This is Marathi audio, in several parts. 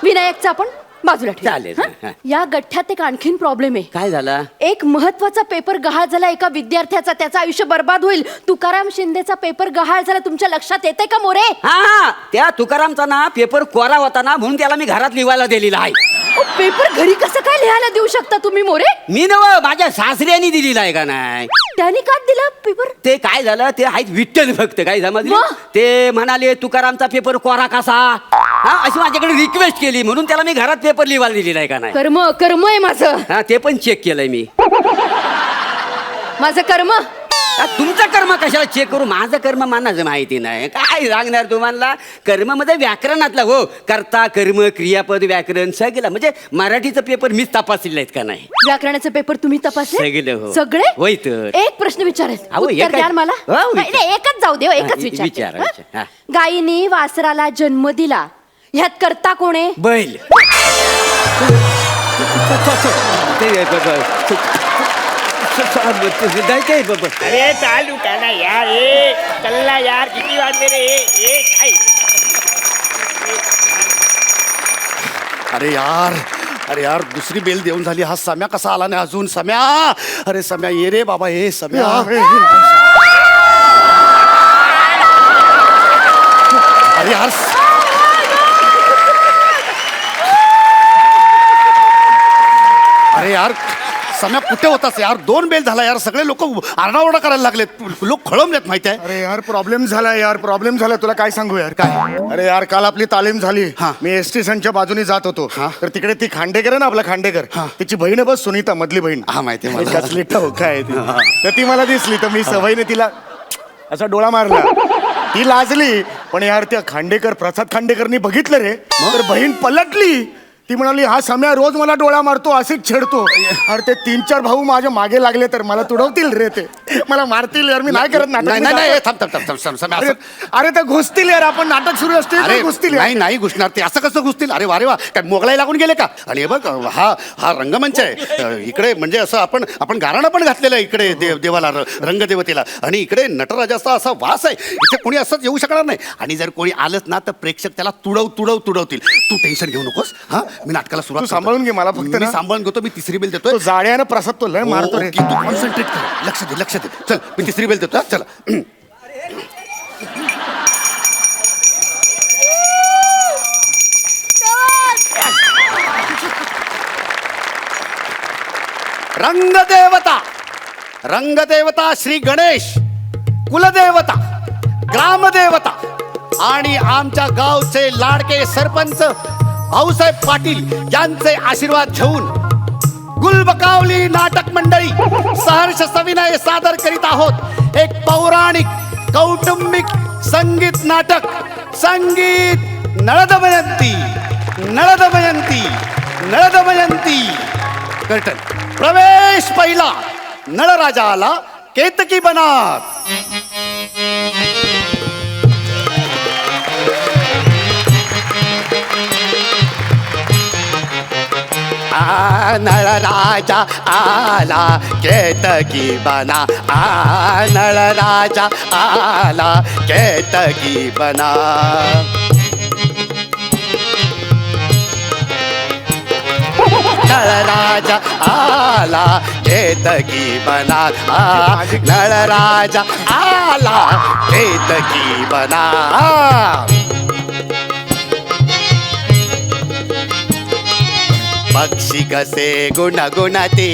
विनायकचा आपण बाजूला ठेवू. चालेल. हं? या गठ्ठ्यात एक आणखीन प्रॉब्लेम आहे. काय झाला? एक महत्वाचा पेपर गहाळ झाला एका विद्यार्थ्याचा, त्याचं आयुष्य बर्बाद होईल. तुकाराम शिंदेचा पेपर गहाळ झाला, तुमच्या लक्षात येते का मोरे? हा, त्या तुकारामचा ना पेपर कोरा होता ना, म्हणून त्याला मी घरात लिवायला दिलेला आहे. पेपर घरी कसं काय लिहायला देऊ शकता तुम्ही मोरे? मी नव माझ्या सासऱ्यानी दिलेला आहे का नाही. त्यांनी का दिला पेपर? ते काय झालं, ते आहेत विठ्ठल भक्त, काय समजले. मग? ते म्हणाले तुकारामचा पेपर कोरा कसा, हा अशी माझ्याकडे रिक्वेस्ट केली, म्हणून त्याला मी घरात पेपर लिहायला दिलेला आहे का नाही. कर्म कर्म आहे माझं. हा, ते पण चेक केलंय मी. माझं कर्म. तुमचं कर्म कशाला चेक करू, माझं कर्म मानाचं माहिती नाही. काय सांगणार तुम्हाला. कर्म मध्ये व्याकरणातला हो, कर्ता कर्म क्रियापद व्याकरण सगळं, म्हणजे मराठीचं पेपर मीच तपासलेलं आहेत का नाही. व्याकरणाचे पेपर तुम्ही तपासले सगळे हो. सगळे? होय तर. एक प्रश्न विचारायचा, अहो, उत्तर एकच. द्याल मला? हो, विचार. नाही, एकच जाऊ दे, एकच विचार, विचार. विचार. हा. गायीने वासराला जन्म दिला, ह्यात करता कोण आहे? बैल. अरे चालू का ना यार, ए चल्ला यार, किती वाजले रे. ए काय अरे यार दुसरी बेल देऊन झाली. हा सम्या कसा आला नाही अजून. सम्या, अरे सम्या ये रे बाबा, हे सम्या. अरे यार अरे यार सम्या कुठे होतास यार. 2 बेल झाला यार, सगळे लोक आरडाओरडा करायला लागलेत, लोक खळंबलेत माहिती आहे. अरे यार प्रॉब्लेम झाला यार, प्रॉब्लेम झाला. तुला काय सांगू यार. काय? अरे यार काल आपली तालीम झाली. हा. मी एस टी स्टँडच्या बाजूने जात होतो. हा. तर तिकडे ती खांडेकर आहे ना, आपला खांडेकर, तिची बहीण आहे बस, सुनीता, मधली बहीण. हा, माहिती आहे मला. कसली ठोका आहे ती. तर ती मला दिसली, तर मी सवयीने तिला असा डोळा मारला. ती लाजली, पण यार त्या खांडेकर, प्रसाद खांडेकरनी बघितलं रे, तर बहीण पलटली. ती म्हणाली हा सम्या रोज मला डोळा मारतो, असेच छेडतो. अरे ते 3-4 भाऊ माझ्या मागे लागले तर मला तुडवतील रे, ते मला मारतील यार. मी नाही करत नाटक. नाही नाही नाही, थांब थांब थांब थांब सम्या, असं अरे ते घुसतील यार, आपण नाटक सुरू असते अरे घुसतील. नाही नाही घुसणार ते. असं कसं घुसतील. अरे वा रे वा, काय मोगलाई लागून गेले का. आणि हे बघ, हा रंगमंच आहे इकडे, म्हणजे असं आपण गाराणं पण घातलेलं आहे इकडे देवाला, रंगदेवतेला. आणि इकडे नटराजाचा असा वास आहे, इथे कोणी असंच येऊ शकणार नाही. आणि जर कोणी आलंच ना तर प्रेक्षक त्याला तुडवतील. तू टेन्शन घेऊ नकोस. हा, मी नाटकाला सुरुवात तू सांभाळून घे मला फक्त मी ना. सांभाळून घेतो. मी तिसरी बेल देतोय. तो जाड्यानं प्रसाद तो लय मारतो रे. तू कॉन्सन्ट्रेट कर, लक्ष दे. चल मी तिसरी बेल देतो. चला. रंगदेवता श्री गणेश, कुलदेवता, ग्रामदेवता आणि आमच्या गावचे लाडके सरपंच भाऊसाहेब पाटील यांचे आशीर्वाद घेऊन गुलबकावली नाटक मंडळी सहर्ष सविनय सादर करीत आहोत एक पौराणिक कौटुंबिक संगीत नाटक, संगीत नळदमयंती. कर्टन. प्रवेश पहिला. नळराजा आला केतकी बनात. नळराजा आला केतकी बना. नळराजा आला केतकी बना. नळराजा आला केतकी बना. नळराजा आला केतकी बना. पक्षी कसे गुणगुणते,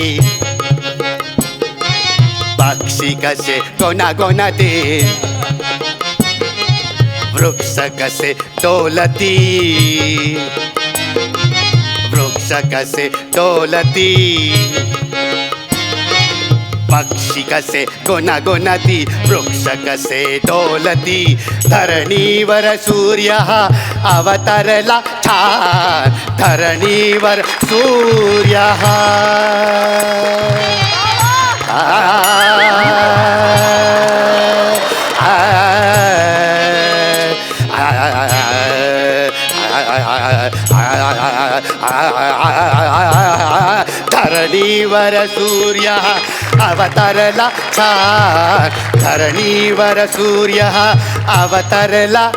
पक्षी कसे गुणगुणते, वृक्ष कसे डोलती, वृक्ष कसे डोलती, पक्षी कसे गुणगुणती, वृक्ष कसे डोलती. धरणीवर सूर्य हा अवतरला छान, धरणीवर सूर्य हा. धरणीवर सूर्य अवतरला छान, धरणीवर सूर्य अवतरला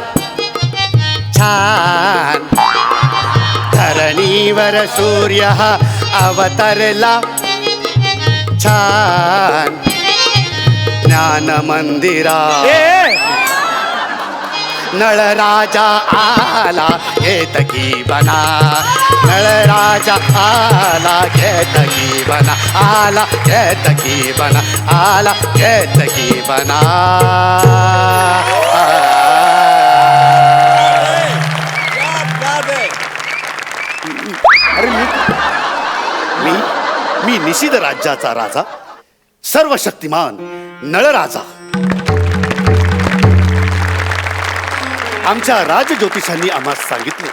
छान. धरणीवर सूर्य हा अवतरला छान ज्ञान मंदिरा नळ राजा आला केतकी बना नळ राजा आला केतकी बना आला केतकी बना आला केतकी बना अरे मी निषिद्ध राज्याचा राजा सर्व शक्तिमान नळराजा आमच्या राजज्योतिषांनी आम्हाला सांगितले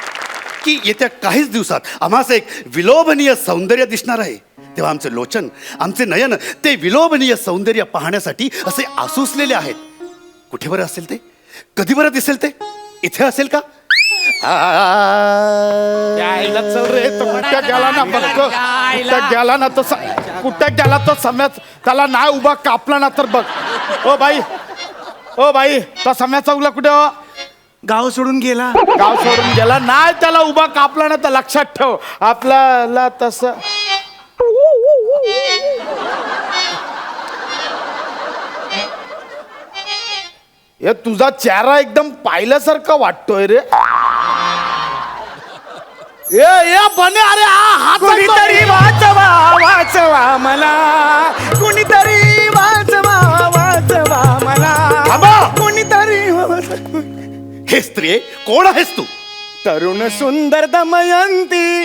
की येत्या काहीच दिवसात आम्हाला एक विलोभनीय सौंदर्य दिसणार आहे. तेव्हा आमचे लोचन आमचे नयन ते विलोभनीय सौंदर्य पाहण्यासाठी असे आसुसलेले आहेत. कुठे बरं असेल ते, कधी बरं दिसेल ते, इथे असेल का? यायला चल रे, तो कुठं गेला ना बघ, कुठं गेला ना तो कुठं गेला तो सम्याच त्याला नाही उभा कापला ना तर बघ. ओ बाई तो सम्याचा उला कुठं गाव सोडून गेला. गाव सोडून गेला नाही, त्याला उभा कापला ना तर लक्षात ठेव आपल्याला तसं. हे तुझा चेहरा एकदम पाहिल्यासारखं वाटतोय रे. ए बने, अरे हात कुणीतरी वाचवा मला, कुणीतरी वाचवा मला, कुणीतरी. हे स्त्री कोण आहेस तू? तरुण सुंदर दमयंती,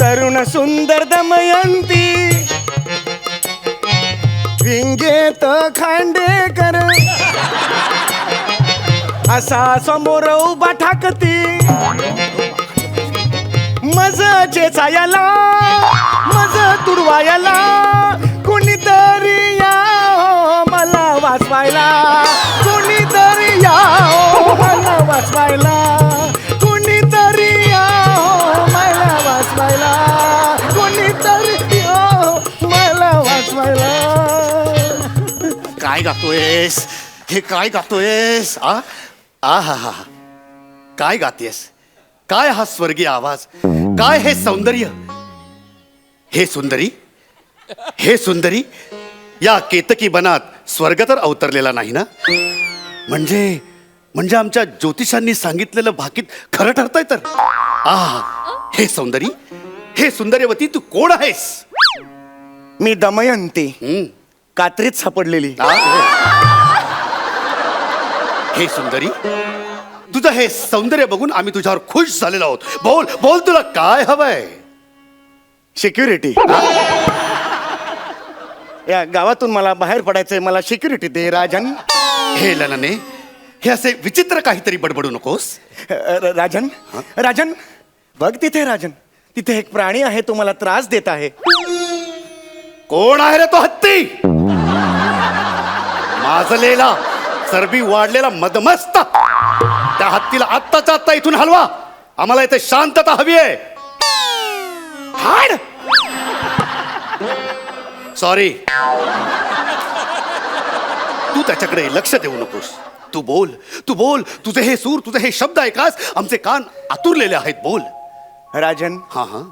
तरुण सुंदर दमयंती, विंगेत खांडेकर असा समोर उभा ठाकती, मज चेचायला मज तुडवायला, कुणीतरी या मला वाचवायला, कुणीतरी या मला वाचवायला, कुणीतरी या मला वाचवायला, कुणीतरी या मला वाचवायला. काय गातोयस हे? काय गातोयस? आ हा हा, काय गातेस? काय हा स्वर्गीय आवाज? काय हे सौंदर्य? हे सुंदरी, हे सुंदरी, या केतकी बनात स्वर्ग तर अवतरलेला नाही ना? म्हणजे आमच्या ज्योतिषांनी सांगितलेलं भाकीत खरं ठरतंय तर? हे सौंदरी, हे सुंदर्यवती, तू कोण आहेस? मी दमयंती, कात्रीत सापडलेली. हे सुंदरी, तुझं हे सौंदर्य बघून आम्ही तुझ्यावर खुश झालेलो आहोत. बोल बोल, तुला काय हवंय? सिक्युरिटी. या गावातून मला बाहेर पडायचंय, मला सिक्युरिटी दे राजन. हे ललने, हे असे विचित्र काहीतरी बडबडू नकोस. राजन, राजन बघ तिथे, राजन तिथे एक प्राणी आहे, तो मला त्रास देत आहे. कोण आहे रे तो हत्ती? माजलेला, चरबी वाढलेला मदमस्त. त्या हत्तीला आत्ताच्या आत्ता इथून हलवा. आम्हाला इथे शांतता हवी आहे. हाड. सॉरी, तू त्याच्याकडे लक्ष देऊ नकोस. तू बोल, तू बोल. तुझे हे सूर, तुझे हे शब्द ऐकास आमचे कान आतुरलेले आहेत. बोल राजन. हा हा.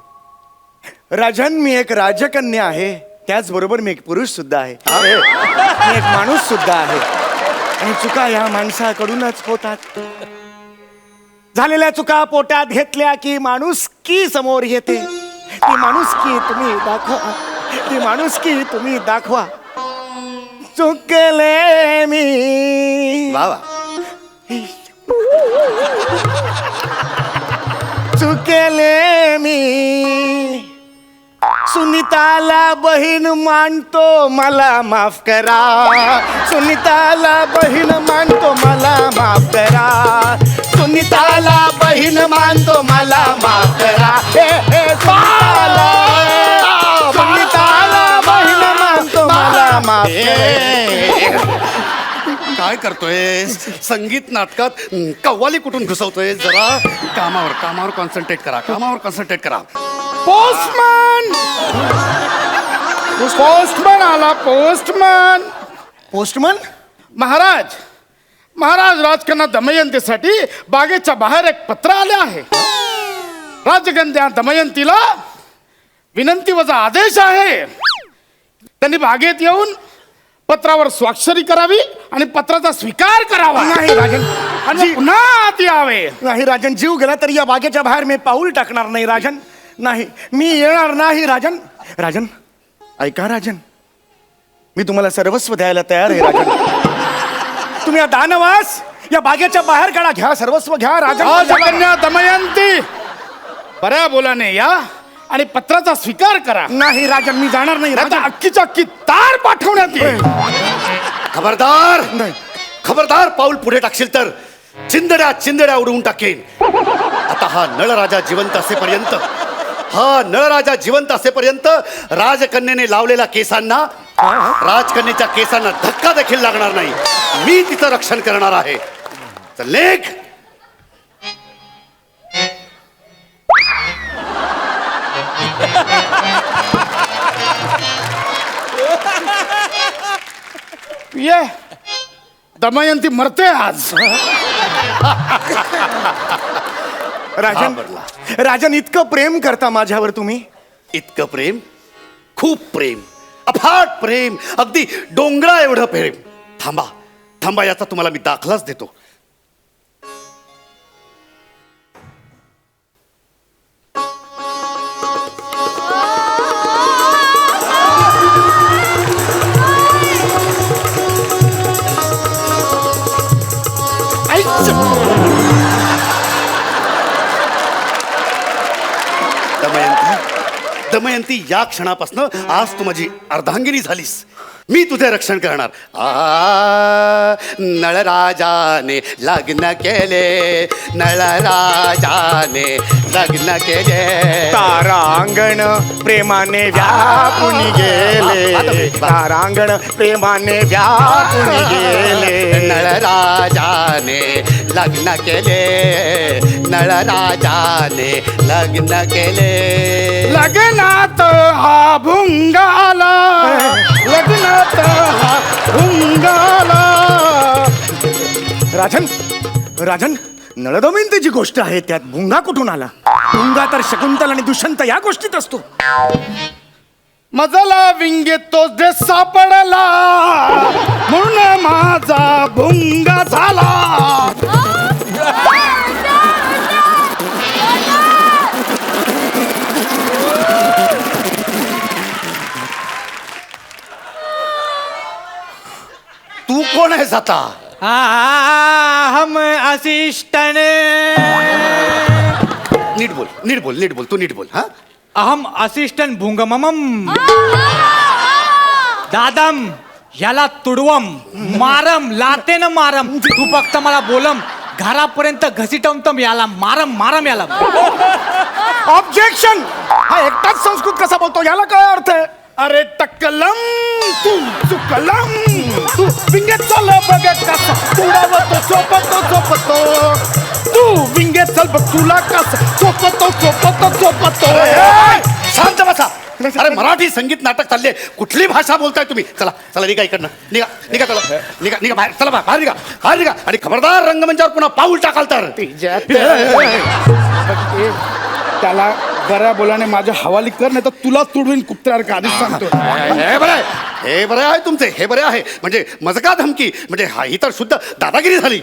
राजन, मी एक राजकन्या आहे, त्याचबरोबर मी एक पुरुष सुद्धा आहे, मी एक माणूस सुद्धा आहे. आणि चुका या माणसाकडूनच होतात. झालेल्या चुका पोटात घेतल्या की माणुसकी समोर येते. ती माणुसकी तुम्ही दाखवा, ती माणुसकी तुम्ही दाखवा. चुकले मी, वा वा. चुकले मी, सुनीताला बहीण मानतो, मला माफ करा. सुनीताला बहीण मानतो, मला माफ करा. सुनीताला बहीण मानतो, मला माफ करा. सुनीताला बहीण मानतो, मला माफ करा. काय करतोय? संगीत नाटकात कव्वाली कुठून घुसवतोय? जरा कामावर कॉन्सन्ट्रेट करा, कामावर कॉन्सन्ट्रेट करा. पोस्टमन, पोस्टमन आला. Postman, postman. महाराज राजकन्या दमयंतीसाठी बागेच्या बाहेर एक पत्र आले आहे. राजकन्या दमयंतीला विनंती वजा आदेश आहे. त्यांनी बागेत येऊन पत्रावर स्वाक्षरी करावी आणि पत्राचा स्वीकार करावा. नाही राजन, आणि मग पुन्हा आत यावे. नाही राजन, जीव गेला तरी या बागेच्या बाहेर मी पाऊल टाकणार नाही राजन. नाही, मी येणार नाही राजन. राजन ऐका राजन, मी तुम्हाला सर्वस्व द्यायला तयार आहे राजन. तुम्ही या दानवास या बागेच्या बाहेर काढा, घ्या सर्वस्व घ्या राजन. राजकन्या दमयंती बऱ्या बोलाने या आणि पत्राचा स्वीकार करा. नाही राजन, मी जाणार नाही आता राजन. अख्खीच्या अख्खी तार पाठवण्यात येईल. खबरदार नाही. खबरदार, पाऊल पुढे टाकशील तर चिंदड्या चिंदड्या उडवून टाकेन. आता हा नळराजा जिवंत असेपर्यंत राजकन्येने लावलेल्या केसांना, राजकन्येच्या केसांना धक्का देखील लागणार नाही. मी तिचं रक्षण करणार आहे. चल लेख. ये दमयंती मरते आज. राजन, घाबरला. राजन इतकं प्रेम करता माझ्यावर तुम्ही? इतकं प्रेम, खूप प्रेम, अफाट प्रेम, अगदी डोंगरा एवढं प्रेम. थांबा थांबा, याचा तुम्हाला मी दाखलाच देतो. दमयंती, या क्षणापासून आज तू माझी अर्धांगिनी झालीस. मी तुझे रक्षण करणार. नळराजाने लग्न केले, नळराजाने लग्न केले. तारांगण प्रेमाने व्यापून गेले, तारांगण प्रेमाने व्यापून गेले. नळराजाने लग्न केले, नळराजाने लग्न केले. लग्नात हा भुंगाला, लग्नात हा भुंगाला. राजन, राजन नळदमयंतीची गोष्ट आहे, त्यात भुंगा कुठून आला? भुंगा तर शकुंतल आणि दुष्यंत या गोष्टीत असतो. मजला विंगेत तो जे सापडला, म्हणून माझा भुंगा झाला. तू कोण आहेस आता? हम असिस्टंट. नीट बोल, नीट बोल, नीट बोल, तू नीट बोल. हा, अहम असिस्टंट भुंगममम दादम याला तुडवम मारम लातेन मारम. तू फक्त मला बोलम घरापर्यंत घसीटवतम याला मारम मारम याला. ऑब्जेक्शन! हा एकटाच संस्कृत कसा बोलतो, याला काय अर्थ आहे? अरे टक्कलम तू चुकलम, तू विंगेत चल बघ कसा तुडावतो चोपतो. तू विंगेत चल बघ तुला कसा चोपतो. शांत बसा. अरे मराठी संगीत नाटक चालले, कुठली भाषा बोलताय तुम्ही? चला चला, निघा इकडनं, निघा निघा, चला निघा निघा बाहेर, चला बाहेर निघा, बाहेर निघा. आणि खबरदार रंगमंचावर पुन्हा पाऊल टाकाल तर. त्याला बऱ्या बोलाने माझ्या हवाली कर, नाही तर तुला तुडवीन कुत्र्यावर का. आधीच सांगतो. हे बरं आहे, हे बरं आहे तुमचे, हे बरे आहे. म्हणजे मजका धमकी, म्हणजे हा ही तर शुद्ध दादागिरी झाली.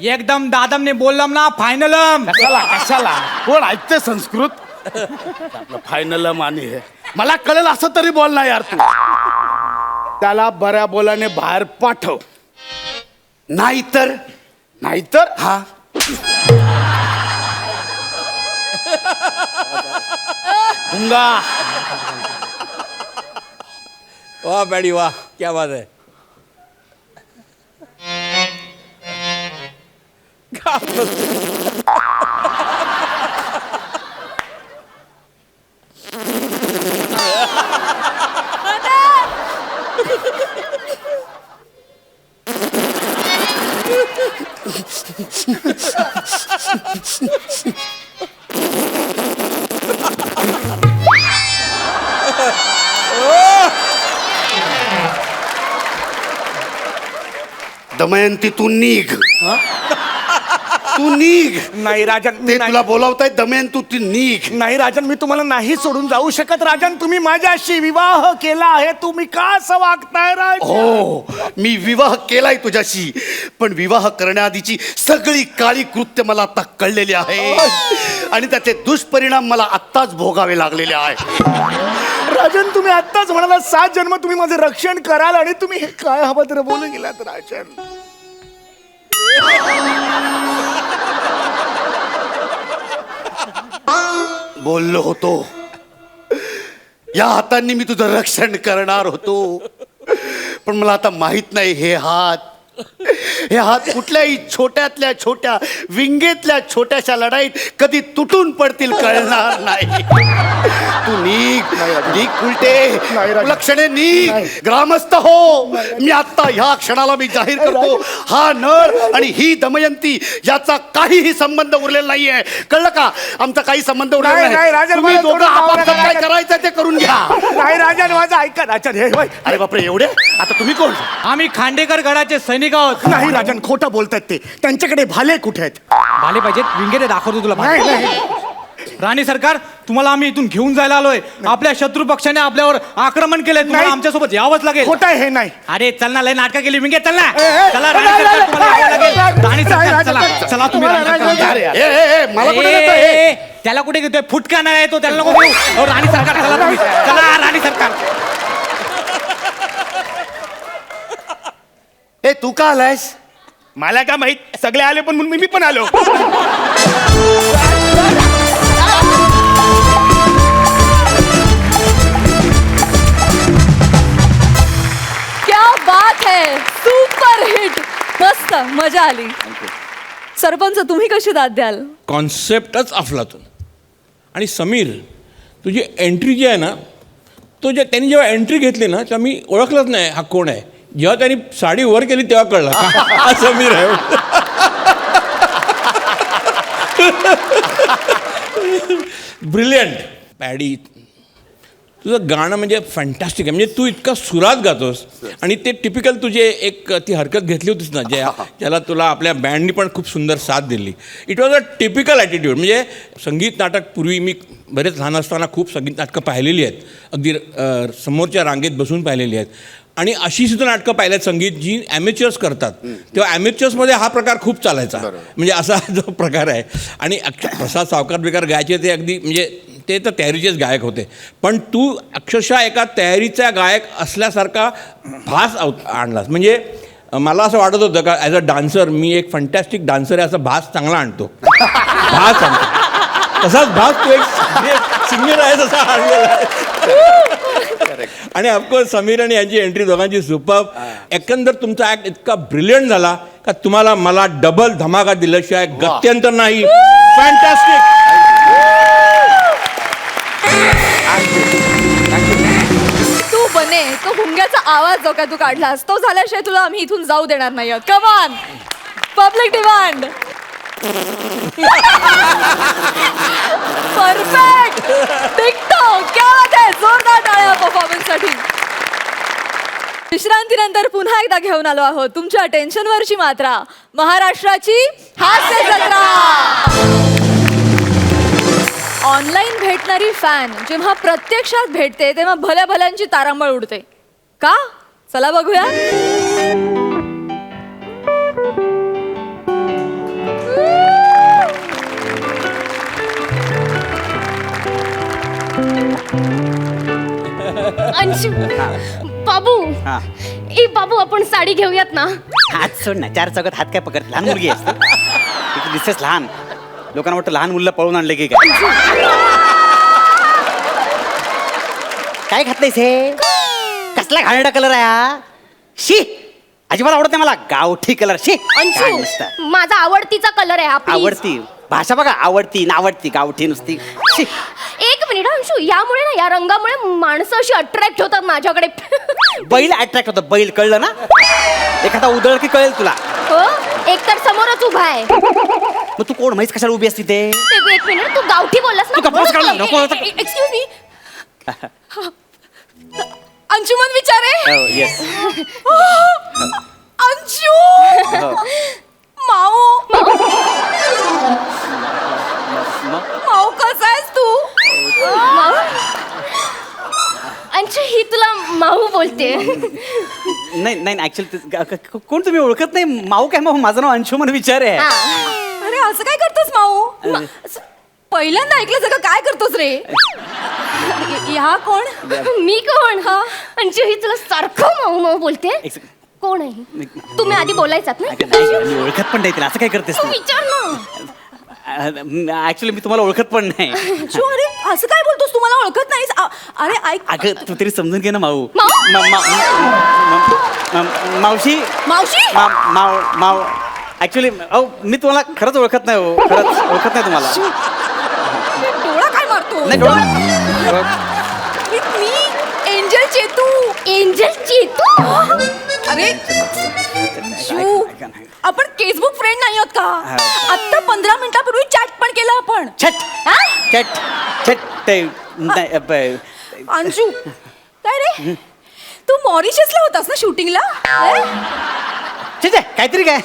एकदम दादमने बोललम ना फायनलम. कशाला कोण ऐकते संस्कृत? आपलं फायनल मानी हे मला कळेल असं तरी बोल ना यार तू. त्याला बऱ्या बोलाने बाहेर पाठव, नाहीतर नाहीतर हा भुंगा. वाह बैडी वाह, क्या बात है. दमयंती तू निघ. तू निघ. नाही राजन मी ते नाही. तुला बोलावतायत दमेन, तू निघ. नाही राजन, मी तुम्हाला नाही सोडून जाऊ शकत राजन. तुम्ही माझ्याशी विवाह केला आहे, तुम्ही का असं वागताय राजन? हो, मी विवाह केलाय तुझ्याशी, पण विवाह करण्याआधीची सगळी काळी कृत्य मला आता कळलेली आहे आणि त्याचे दुष्परिणाम मला आत्ताच भोगावे लागलेले आहे. राजन, तुम्ही आत्ताच म्हणाला 7 जन्म तुम्ही माझं रक्षण कराल आणि तुम्ही हे काय हवं तर बोलून गेलात राजन. बोललो होतो, या हातांनी मी तुझं रक्षण करणार होतो, पण मला आता माहित नाही हे हात कुठल्याही छोट्यातल्या छोट्या विंगेतल्या छोट्याशा लढाईत कधी तुटून पडतील कळणार नाही. तू निघ उलटे लक्षणे निघ. ग्रामस्थ हो, मी आता ह्या क्षणाला मी जाहीर करतो, हा नळ आणि ही दमयंती याचा काहीही संबंध उरलेला नाहीये. कळलं का? आमचा काही संबंध उरलेला नाही, नाही. राजन, तुम्ही मला दोघं थोडं आपापसात काय राजन. करायचं ते करून घ्या. नाही राजन, माझं ऐका राजन. हे होय. अरे बापरे, एवढे? आता तुम्ही कोण? आम्ही खांडेकर गडाचे सैनिक आहोत. नाही राजन, खोटं बोलतात ते. त्यांच्याकडे भाले कुठे आहेत? भाले पाहिजेत, विंगेरे दाखवतो तुला भाले. नाही नाही राणी सरकार, तुम्हाला आम्ही इथून घेऊन जायला आलोय. आपल्या शत्रू पक्षाने आपल्यावर आक्रमण केलंय, तुम्हाला नाही. आमच्यासोबत यावंच लागेल. खोटं आहे हे. नाही अरे चल ना, लय नाटकं केली विंगे, चल ना. ए, चला नाही, राणी नाही, सरकार, तुम्हाला यावं नाही, लागेल. राणी सरकार, नाही, चला नाही, चला तुम्ही राणी नाही, सरकार. नाही, ए, मला कुठे ए, नेतोय? ए, ए, त्याला कुठे घेतोय? फुटका नाही येतो, त्याला नको घेऊ. अहो, राणी सरकार, चला तुम्ही. चला राणी सरकार. ए, तू का आलायस? मला का माहित, सगळे आले पण म्हणून मी पण आलो. क्या बात है, सुपर हिट, मस्त मजा आली. सरपंच, तुम्ही कशी दाद द्याल? कॉन्सेप्टच अफलातून. आणि समीर, तुझी एंट्री जी आहे ना, त्यांनी जेव्हा एंट्री घेतली ना, तेव्हा मी ओळखलंच नाही हा कोण आहे. जेव्हा त्यांनी साडी वर केली तेव्हा कळलं हा समीर आहे. ब्रिलियंट. पॅडी, तुझं गाणं म्हणजे फॅन्टॅस्टिक आहे. म्हणजे तू इतका सुरात गातोस आणि ते टिपिकल तुझे एक ती हरकत घेतली होतीस ना, ज्याला तुला आपल्या बँडनी पण खूप सुंदर साथ दिली. It was a typical attitude. म्हणजे संगीत नाटक पूर्वी मी बरेच लहान असताना खूप संगीत नाटकं पाहिलेली आहेत, अगदी समोरच्या रांगेत बसून पाहिलेली आहेत. आणि अशी सुद्धा नाटकं पाहिल्यात संगीत जी ॲमेच्युअर्स करतात, तेव्हा ॲमेच्युअर्समध्ये हा प्रकार खूप चालायचा. म्हणजे असा जो प्रकार आहे. आणि प्रसाद सावकार बिकार गायचे ते अगदी म्हणजे ते तर तयारीचेच गायक होते, पण तू अक्षरशः एका तयारीचा गायक असल्यासारखा भास आणलास. म्हणजे मला असं वाटत होतं का ॲज अ डान्सर मी एक फंटॅस्टिक डान्सर आहे, असा भास चांगला आणतो. भास आणतो तसाच भास तू एक सिंगर आहे तसा आणलेला आहे. आणि ऑफकोर्स समीर आणि यांची एंट्री दोघांची सुपर. एकंदर तुमचा ॲक्ट इतका ब्रिलियंट झाला का तुम्हाला मला डबल धमाका दिल्याशिवाय गत्यंतर नाही. फॅन्टॅस्टिक. तू बने तो हुंग्याचा आवाज जो काय तू काढलास तो झाल्याशिवाय तुला आम्ही इथून जाऊ देणार नाही आहोत. Come on, public demand. Perfect, TikTok, क्या बात है, जोरदार टाळ्या परफॉर्मन्स साठी. विश्रांतीनंतर पुन्हा एकदा घेऊन आलो आहोत तुमच्या टेन्शनवरची मात्रा, महाराष्ट्राची हास्य जत्रा. ऑनलाईन भेटणारी फॅन जेव्हा प्रत्यक्षात भेटते तेव्हा भल्या भल्यांची तारांबळ उडते का? चला बघूया. अंशू, बाबू, ए बाबू, आपण साडी घेऊयात ना. हात सोड ना, 4 चौकात हात काय पकडत? लहान मुलगी असते, दिसतेस लहान. लोकांना वाटतं लहान मुलं पळून आणले की काय. काय घातलंयस हे? कसला घाणेरडा कलर आहे हा? शी, अजिबात आवडत नाही मला गावठी कलर. शी, काय अंशू, नुसतं. माझा आवडतीचा कलर आहे हा, please. आवडती भाषा बघा, आवडती नावडती गावठी नुसती. शी. एक मिनिट अंशू, यामुळे ना, या रंगामुळे माणसं अशी अट्रॅक्ट होतात माझ्याकडे. बैल अट्रॅक्ट होतं, बैल कळलं ना? एखादा उदळ की कळेल तुला. हो, एक तर समोरच उभा आहे. मग तू कोण म्हैस कशाला उभी असती ते? एक मिनिट, तू गावठी बोललास तू गप्पच काढ ना, नको ना. होतं. एक्सक्यूज मी, अंशुमन विचारे. येस. अंशू, माऊ माऊ कसा आहेस तू? माऊ अंशू ही तुला माऊ बोलते. नाही नाही ऍक्च्युली कोण तुम्ही ओळखत नाही? माऊ काय माऊ? माझं नाव अंशुमन विचार आहे. अरे असं काय करतोस माऊ? पहिल्यांदा ऐकलं सगळं. काय करतोस रे? ह्या कोण? मी कोण? अंशू ही तुला सारखं माऊ माऊ बोलते. कोण आहे? तुम्ही आधी बोलायचात ना. मी ओळखत पण नाही तिला. असं काय करतेस तू विचार ना. ऍक्च्युली मी तुम्हाला ओळखत पण नाही. अंशू, अरे असं काय बोलतोस? तू मला ओळखत नाहीस. अरे ऐक. अगं तू तरी समजून घे ना माऊ. माऊ? मावशी मावशी माव ऍक्च्युली मी तुम्हाला खरंच ओळखत नाही हो. खरंच ओळखत नाही तुम्हाला. डोळा काय मारतो? नाही डोळा- मी एंजल चेतू. एंजल चेतू? अरे शिव, आपण फेसबुक फ्रेंड नाही आहोत का? आता 15 मिनिटापूर्वी चॅट पण केलं आपण. छट हा? छट छट ते नाही, अंशू काय रे? तू मॉरिशसला होतास ना शूटिंगला? ठीक आहे काहीतरी काय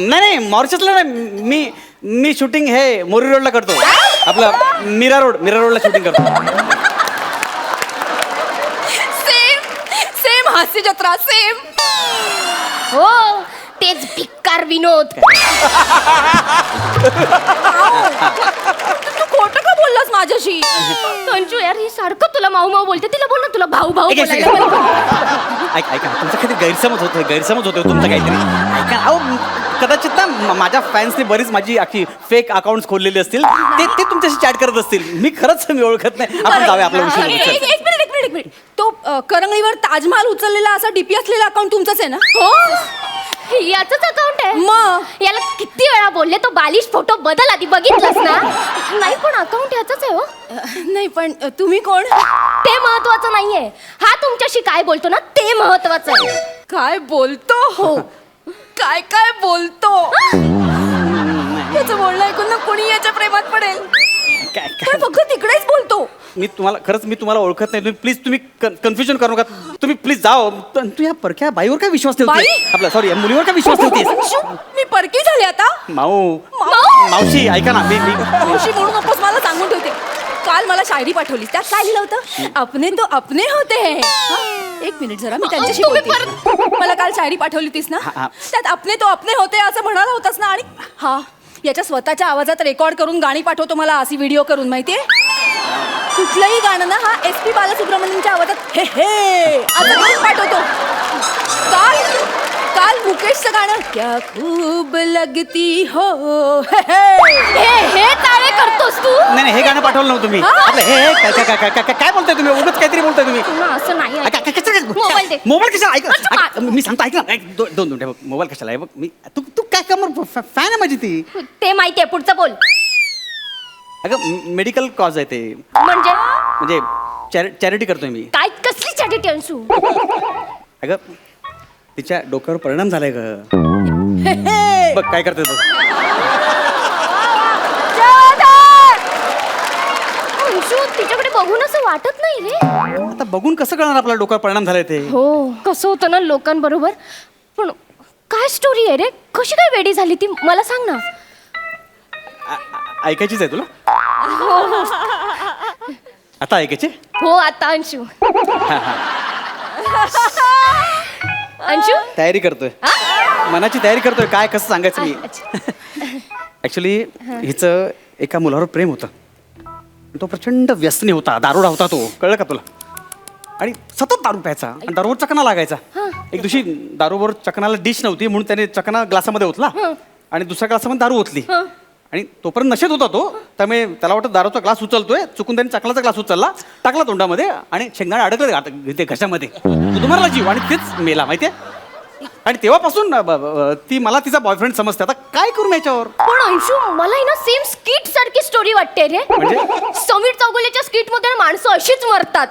नाही मॉरिशसला नाही. मी शूटिंग हे मोरी रोडला करतो. आपलं मीरा रोडला शूटिंग करतो. सेम हास्य जत्रा सेम. हो तेच भिक्कार विनोद. तू खोटं का बोललास माझ्याशी? अंशू यार ही सारखं तुला माऊ माऊ बोलते. तिला बोल ना तुला भाऊ भाऊ एक बोलायला second. बरं. ऐका तुमचा काहीतरी गैरसमज होतोय तुमचं काहीतरी. ऐका अहो कदाचित ना माझ्या फॅन्सने बरीच माझी अख्खी फेक अकाउंट्स खोललेली असतील. ते तुमच्याशी चॅट करत असतील. मी ओळखत नाही. आपण जाऊया आपला विषय एक बघू. मिनिट. तो करंगळीवर ताजमहाल उचललेला असा डीपी असलेला अकाउंट तुमचंच आहे ना? हो याचंच अकाउंट आहे. मग याला किती वेळा बोलले तो बालिश फोटो बदल आधी बघितलंस ना. नाही पण अकाउंट याचंच आहे हो. नाही पण तुम्ही कोण? ते महत्वाचं नाहीये. हा तुमच्याशी काय बोलतो ना ते महत्वाचं आहे. काय बोलतो? हो काय काय बोलतो? त्याचं बोलणं ऐकून ना कोणी याच्या प्रेमात पडेल. पण फक्त तिकडेच बोलतो. मी तुम्हाला ओळखत नाही. प्लीज तुम्ही कन्फ्युजन करू नका. तुम्ही प्लीज जाओ. तू या परक्या बाईवर काय विश्वास ठेवते? बाई? आपला सॉरी मुलीवर काय विश्वास ठेवतेस? अंशू, मी परकी झाले आता. मावशी ऐका ना. मी मावशी म्हणू नकोस. मला सांगून ठेवते. काल मला शायरी पाठवली. त्यात काय लिहिलं होतं? अपने तो अपने होते हैं. एक मिनिट जरा मी त्यांच्याशी बोलते. मला काल शायरी पाठवली होतीस ना? त्यात अपने तो अपने होते असं म्हणाला होतास ना? आणि याच्या स्वतःच्या आवाजात रेकॉर्ड करून गाणी पाठवतो मला अशी व्हिडिओ करून. माहितीये कुठलंही गाणं ना SP बालसुब्रमण्यमच्या आवाजात हे असं करून पाठवतो. काल मुकेशचं गाणं क्या खूब लगती हो हे ताळे करतोस तू. नाही हे गाणं पाठवलं नव्हतं तुम्ही. आपलं हे काय बोलताय तुम्ही? उगाच काहीतरी बोलताय तुम्ही. पुन्हा असं नाही मोबाईल दे. मोबाईल कशाला? ऐक मी सांगतो. ऐक ना. दोन मिनिटं. मोबाईल कशाला आहे? बघ मी तू काय कमर फॅन आहे माझी ती. ते माहितीये पुढचं बोल. अगं मेडिकल कॉज आहे ते. म्हणजे चॅरिटी करतोय मी. काय कसली चॅरिटी अंशू? अगं तिच्या डोक्यावर परिणाम झालाय ग. बघ काय करते बघ. अंशू तिच्याकडे बघून असं वाटत नाही रे. आता बघून कसं कळणार आपल्या डोक्यावर परिणाम झालाय ते? हो कसं होतं ना लोकांबरोबर. पण काय स्टोरी आहे रे? कशी काय वेडी झाली ती मला सांग ना. ऐकायचीच आहे तुला? आता ऐकायची? हो आता अंशू. अंशू तयारी करतोय. मनाची तयारी करतोय. काय कसं सांगायचं मी. ऍक्च्युली हिचं एका मुलावर प्रेम होतं. तो प्रचंड व्यसनी होता. दारुडा होता तो. कळलं का तुला? आणि सतत दारू प्यायचा आणि दारूवर चकना लागायचा. एक दिवशी दारूवर चकनाला डिश नव्हती म्हणून त्याने चकना ग्लासामध्ये ओतला आणि दुसऱ्या ग्लासामध्ये दारू ओतली. आणि तोपर्यंत नशेत होता तो. त्यामुळे त्याला वाटतं दारूचा ग्लास उचलतोय. चुकून त्याने चकलाचा ग्लास उचलला, टाकला तोंडामध्ये आणि शेंगदाणे अडकले ते घशामध्ये. तो तुम्हाला जीव आणि तेच मेला माहितीये. आणि तेव्हापासून ती मला तिचा बॉयफ्रेंड समजते. आता काय करू याच्यावर? पण अंशू मला ना सेम स्किट सारखी स्टोरी वाटते रे. म्हणजे समीर चौगुलेच्या स्किट मध्ये माणसं अशीच मरतात.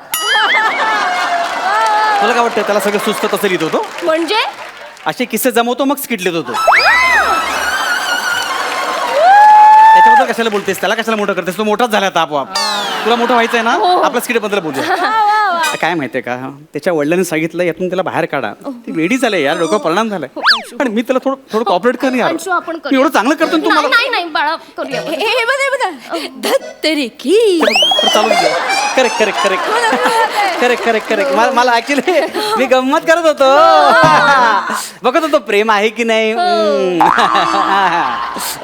तुला काय वाटतं त्याला सगळं सुस्त तसं लिहित होतो? म्हणजे असे किस्से जमवतो मग स्किट लिहित होतो. त्याच्याबद्दल कशाला बोलतेस? त्याला कशाला मोठं करतेस? तो मोठाच झाला आता आपोआप. तुला मोठं व्हायचंय ना? आपल्या स्किट बद्दल बोलूया. काय माहितीये का त्याच्या वडिलांनी सांगितलं यातून त्याला बाहेर काढा ती वेडी झाले यार डोकं परिणाम झालाय पण मी त्याला थोडं कॉपरेट कर यार अंशू, आपण मी करूया. एवढं चांगलं करतो नाही तुम्हाला नाही नाही बाळा करूया आपण. हे बघा धत तेरी की चालू correct correct correct correct correct correct मला ऍक्च्युली मी गंमत करत होतो बघत होतो प्रेम आहे की नाही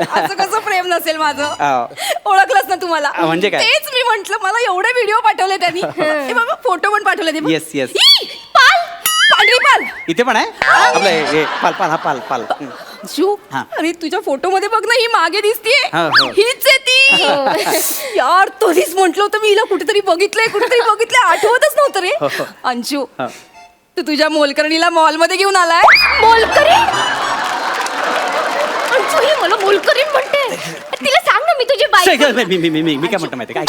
असं कसं प्रेम नसेल माझं अहो. ओळखलंच ना तुम्हाला म्हणजे काय? तेच मी म्हंटल मला एवढे व्हिडिओ पाठवले त्यांनी हे बघा फोटो पण पाठवले ते बघ. Yes, yes. ई, पाल पांढरी पाल इथे पण आहे आपलं हे पाल पाल हा पाल पाल शिव हा. अरे तुझ्या फोटो मध्ये बघ ना ही मागे दिसतीये हो, हो. हीच आहे ती यार तरीच म्हंटल होतं मी हिला कुठेतरी बघितलंय आठवतच नव्हतं रे हो, हो. अंशू हा. तू तुझ्या मोलकरणीला मॉल मध्ये घेऊन आलाय मोलकरीण अंशू ही मला मोलकरीण म्हणते तिला सांग ना मी तुझी बायको. मी काय म्हणतो माहिती काय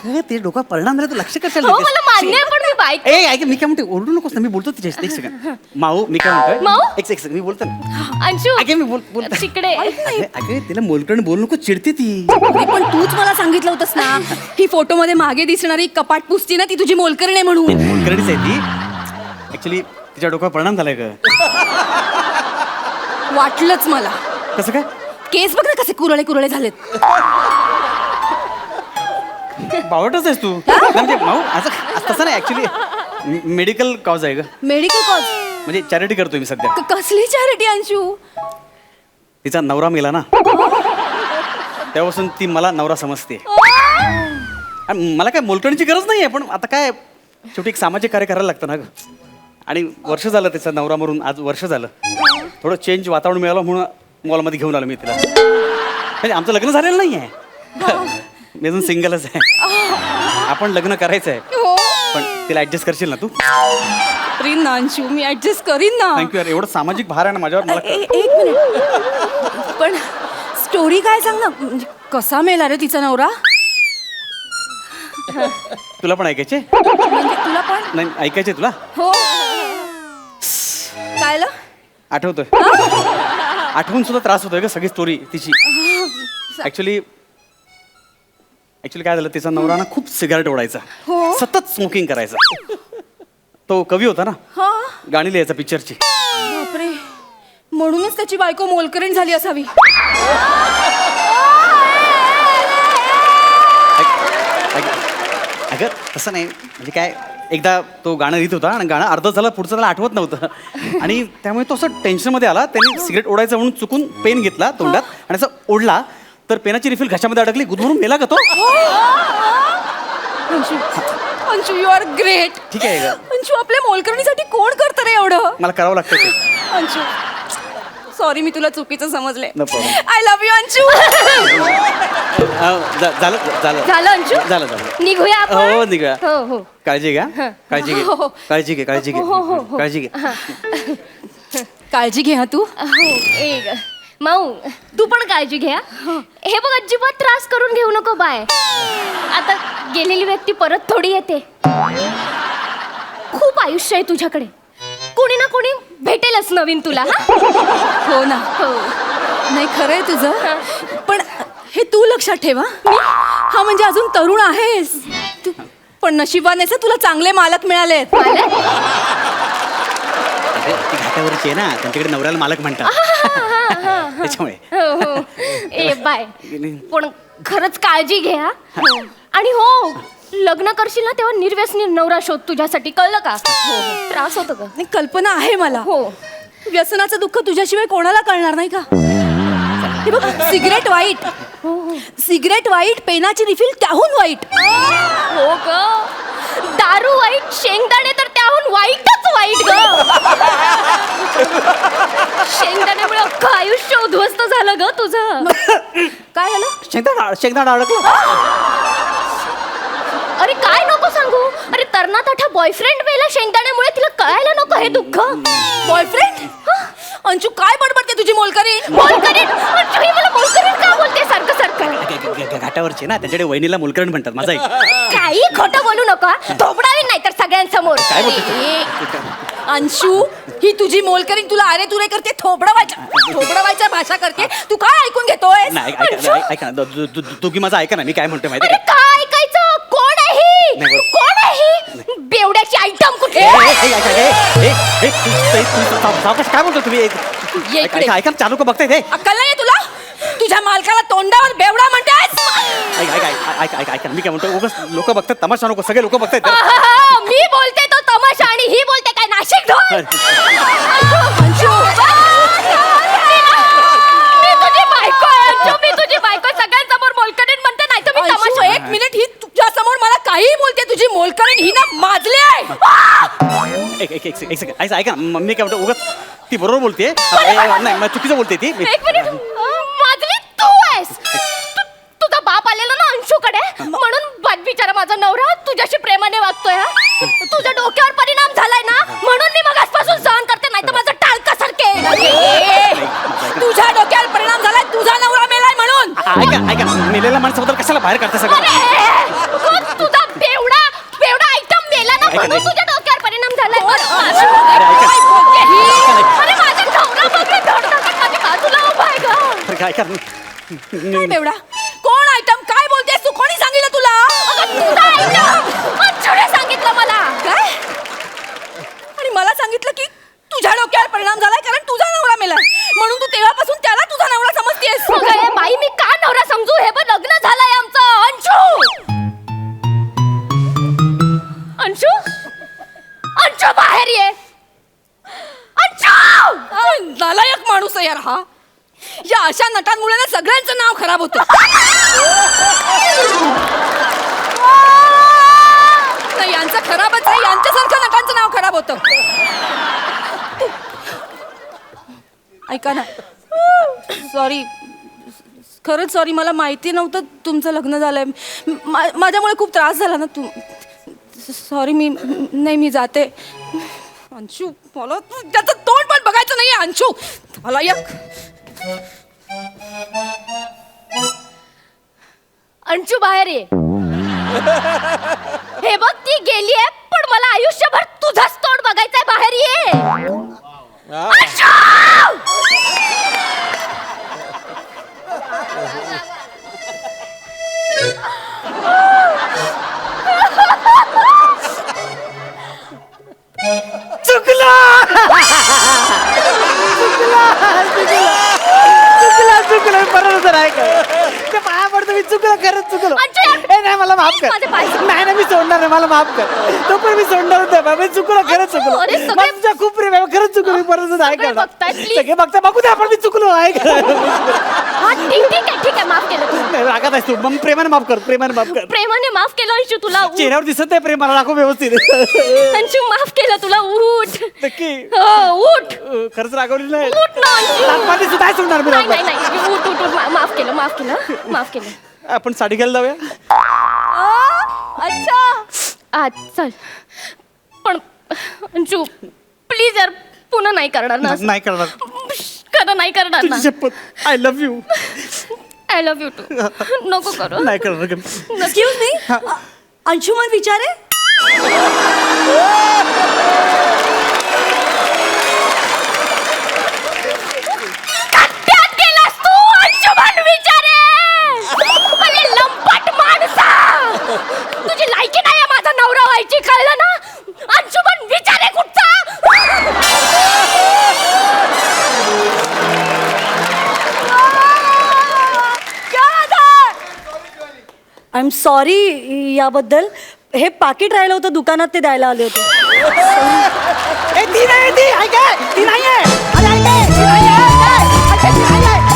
अगं, ते डोका परिणाम झाला तू लक्ष कशाला हो देतेस? मला मान्य आहे पण मी बायको. ए ऐक मी काय म्हणते ओरडू नकोस ना मी बोलतो तिच्याशी एक सेकंड माऊ मी काय म्हणतोय माऊ? एक सेकंड मी बोलतो ना अंशू अगे मी बोल तिकडे अगे तिला मोलकरण बोलू नको चिडते ती अरे पण तूच मला सांगितलं होतंस ना ही फोटो मध्ये मागे दिसणारी कपाट पुसती ना ती तुझी मोलकरण आहे म्हणून मोलकरणीच आहे ती ऍक्च्युली तिच्या डोक्यावर परिणाम झालाय का वाटलंच मला कसं काय केस बघ ना कसे कुरळे झालेत बावटच आहेस तू नाही, म्हणजे माऊ असं तसं नाही ऍक्च्युली मेडिकल कॉज आहे ग मेडिकल कॉज म्हणजे चॅरिटी करतोय मी सध्या कसली चॅरिटी अंशू तिचा नवरा मेला ना तेव्हापासून ती मला नवरा समजते आणि मला काय मोलकरणीची गरज नाही आहे पण आता काय शेवटी एक सामाजिक कार्य करायला लागतं ना ग आणि वर्ष झालं त्याचा नवरा मरून आज वर्ष झालं थोडं चेंज वातावरण मिळालं म्हणून मॉलमध्ये घेऊन आलो मी तिला म्हणजे आमचं लग्न झालेलं नाही आहे मी अजून सिंगलच आहे आपण लग्न करायचं आहे हो पण तिला ऍडजस्ट करशील ना तू करीन ना अंशू मी ऍडजस्ट करीन ना थँक्यू यार एवढं सामाजिक भार आहे ना माझ्यावर मला एक मिनिट पण स्टोरी काय सांग ना म्हणजे कसा मेला रे तिचा नवरा तुला पण ऐकायचे म्हणजे तुला पण नाही ऐकायचे तुला हो कायला आठवतोय आठवून सुद्धा त्रास होतोय का सगळी स्टोरी तिची ऍक्च्युली काय झालं तिचा नवरा ना खूप सिगारेट ओढायचा हो. सतत स्मोकिंग करायचा तो कवी होता ना हा गाणी लिहायचा पिक्चरची बापरे म्हणूनच त्याची बायको मोलकरीण झाली असावी अगं तसं नाही म्हणजे काय एकदा तो गाणं लिहित होता आणि गाणं अर्ध झालं पुढचं त्याला आठवत नव्हतं आणि त्यामुळे तो असं टेन्शनमध्ये आला त्यांनी सिगरेट ओढायचं म्हणून चुकून पेन घेतला तोंडात आणि असं ओढला तर पेनाची रिफिल घशामध्ये अडकली गुदमरून मेला का तो Anshu Anshu you are great ठीक आहे ग. अंशू आपल्या मोलकरणीसाठी कोण करतं रे एवढं मला करावं लागतं ते अंशू सॉरी मी तुला चुकीचं समजले No problem. I love you Anshu झालं झालं झालं अंशू झालं झालं निघूया आपण हो निघा हो हो काळजी घ्या काळजी घे हो. काळजी घे काळजी घे हो, हो, हो. काळजी घे काळजी घे हा तू हो एक माऊ तू पण काळजी घ्या हे बघ अजिबात त्रास करून घेऊ नको बाय आता गेलेली व्यक्ती परत थोडी येते खूप आयुष्य आहे तुझ्याकडे कोणी ना कोणी भेटेलच नवीन तुला हा? हो ना हो नाही खरंय तुझं पण हे तू लक्षात ठेवा हा म्हणजे अजून तरुण आहेस तू पण नशिबानेच तुला चांगले मालक मिळालेत अरे, ती घाटावरची आहे ना त्यांच्याकडे नवऱ्याला मालक म्हणतात त्याच्यामुळे हो हो ए बाय पण खरंच काळजी घ्या आणि हो लग्न करशील ना तेव्हा निर्व्यसनी नवरा शोध तुझ्यासाठी कळलं का हो त्रास होतो का नाही, कल्पना आहे मला हो व्यसनाचं दुःख तुझ्याशिवाय कोणाला कळणार नाही का हे बघ सिगरेट वाईट सिगरेट वाईट पेनाची रिफिल त्याहून वाईट हो ग दारू वाईट शेंगदाणे तर त्याहून वाईटच वाईट ग शेंगदाण्यामुळे अख्खं आयुष्य उद्ध्वस्त झालं ग तुझं काय झालं शेंगदाणा अडकलं अरे काय नको सांगू अरे तरणा बॉयफ्रेंड मेला शेंगदाण्यामुळे तिला कळायला नको हे दुःख बॉयफ्रेंड अंशू काय बडबडते तुझी मोलकरीण मोलकरीण अंशू ही मला मोलकरीण का बोलते सारखं सारखं घाटावरची ना त्याच्याकडे वहिनीला मुलकरण म्हणतात माझा एक काही खोटं बोलू नका थोपडावी नाही तर सगळ्यांसमोर काय बोलते ए, अंशू ही तुझी मोलकरीण तुला अरे तुरे करते थोबडवायच्या भाषा करते तू काय ऐकून घेतोय नाही ऐका ना दोघी माझा ऐका ना मी काय म्हणतो माहिती अरे काय ऐकायचं कोण आहे ही? नाही, बरं. कोण आहे ही? सावकाश काय बोलतो तुम्ही ये इकडे. ऐका चालू का बघताय ते अक्कल नाही तुला? तुझ्या मालकाला तोंडावर बेवडा म्हणतेस? ऐका मी काय म्हणतो उगाच लोक बघतात तमाशा नको सगळे लोक बघतायत मी बोलते तो तमाशा आणि ही बोलते काय नाशिक ढोल. मी तुझी बायको आहे अंशू, मी तुझी बायको आहे. सगळ्यांसमोर मोलकरीण म्हणते नाही तर मी अंशू, तमाशा. एक मिनिट, ही तुझ्या समोर मला काही बोलते. तुझी मोलकरीण ही ना माजली आहे. एक सेकंड ऐका मी काय म्हणतो उगाच ती बरोबर बोलते नाही मला चुकीचं बोलते ती एक मिनिट, माझली तू आहेस. तुझा बाप आलेला ना अंशूकडे म्हणून बिचारा माझा नवरा तुझ्याशी प्रेमाने वागतोय. हा? तुझ्या डोक्यावर परिणाम झालाय ना म्हणून मी मगासपासून सहन करते नाही तर माझं टाळका सारखे. तुझ्या डोक्यावर परिणाम झालाय, तुझा नवरा मेलाय म्हणून. ऐका मेलेल्या माणसाबद्दल कशाला बाहेर काढता सगळं तुझा बेवडा आयटम मेला ना म्हणून तुझ्या डोक्यावर परिणाम झालाय. अरे माझा नवरा बघ रे, धडधडत माझ्या बाजूला उभा आहे गं. ऐका काय बेवडा? कोण आयटम? काय बोलतेस तू? कोणी सांगितलं तुला? तुझा आयटम अंशूने सांगितलं मला. काय? आणि मला सांगितलं की तुझ्या डोक्यावर परिणाम झालाय कारण तुझा नवरा मेलाय म्हणून तू तेव्हापासून त्याला तुझा नवरा समजतेस. अगं, हे बाई मी का नवरा समजू? हे बघ लग्न झालंय आमचं. अंशू अंशू बाहेर ये. अंशू नालायक माणूस आहे यार हा. या अशा नटांमुळे ना सगळ्यांचं नाव खराब होतं. नाही, यांचं खराबच आहे. यांच्यासारख्या नटांचं नाव खराब होतं. ऐका ना, सॉरी, खरंच सॉरी. मला माहिती नव्हतं तुमचं लग्न झालंय. माझ्यामुळे खूप त्रास झाला ना. सॉरी. मी जाते. अंशू, मला त्याचं तोंड पण बघायचं नाहीये. अंशू, मला एक अंशू बाहेर ये. हे बघ ती गेलीये पण मला आयुष्यभर तुझाच तोंड बघायचंय. बाहेर ये अंशू. चुकला बरोबर तर आहे का पाया पडतो मी चुकलं खरंच चुकलो. नाही मला माफ कर. माझे पाय. नाही मी सोडणार नाही मला माफ कर. तो पण मी सोडणार होतं मी चुकलो खरंच चुकलो. अरे, सगळे- मला तुझ्या खूप प्रेम आहे खरंच चुकलो मी परत आहे सगळे बघतायत, please. सगळे बघता बघू दे आपण मी चुकलो आहे हा, ठीक आहे माफ केलं तू. रागात आहेस तू मग प्रेमाने माफ कर प्रेमाने माफ केलं अंशू तुला. चेहऱ्यावर दिसत आहे प्रेम मला दाखव व्यवस्थित अंशू माफ केलं तुला. उठ. नक्की हो, उठ. खरंच रागवली नाही उठ ना अंशू. लाटमाती सुद्धा आहे सोडणार मी नाही रागवली. नाही उठ. माफ केलं. आपण साडी घ्यायला जाऊया अच्छा. चल पण अंशू प्लीज यार पुन्हा नाही करणार ना. नाही करणार खरं नाही करणार ना. तुझी शपथ I love you I love you too. नको करू. नाही करणार एक्सक्यूज मी, अंशुमन विचारे. त्यात गेलास तू अंशुमन विचारे. अरे लंपट माणसा, तुझी लायकी नाही माझा नवरा व्हायची, कळलं ना. अंशुमन विचारे कुठचा. आय एम सॉरी याबद्दल. हे पाकिट राहिलं होतं दुकानात ते द्यायला आले होते. ती नाही ती आहे काय ती नाही आहे अरे आहे काय ती नाही आहे ती नाही आहे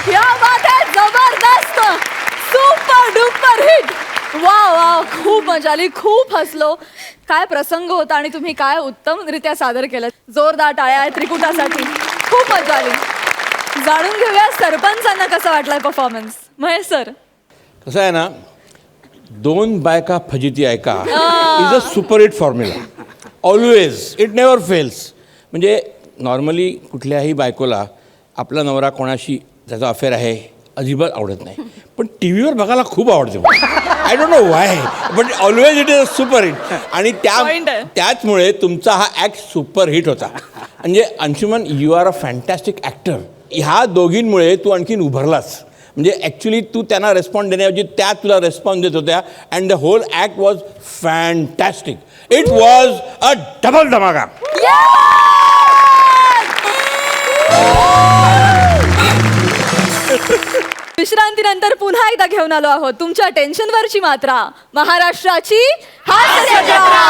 क्या बात है, जबरदस्त, सुपर डुपर हिट. वा, खूप मजा आली, खूप हसलो. काय प्रसंग होता आणि तुम्ही काय उत्तमरित्या सादर केलं. जोरदार टाळ्या आहेत त्रिकुटासाठी. खूप मजा आली. जाणून घेऊया सरपंचांना कसा वाटलाय परफॉर्मन्स. महेश सर. कसं आहे ना, दोन बायका फजिती ऐका is a super hit formula. Always it never fails. म्हणजे नॉर्मली कुठल्याही बायकोला आपला नवरा कोणाशी त्याचा अफेअर आहे अजिबात आवडत नाही, पण टी व्हीवर बघायला खूप आवडते. I don't know Y but always it is a super hit. आणि त्याचमुळे तुमचा हा ॲक्ट सुपर हिट होता. म्हणजे Anshuman, you are a fantastic actor. ह्या दोघींमुळे तू आणखीन उभरलास. म्हणजे ॲक्च्युली तू त्यांना रेस्पॉन्ड देण्याऐवजी त्या तुला रेस्पॉन्स देत होत्या and the whole act was fantastic. It was a double धमाका. विश्रांतीनंतर पुन्हा एकदा घेऊन आलो आहोत तुमच्या टेन्शनवरची मात्रा, महाराष्ट्राची हास्य जत्रा.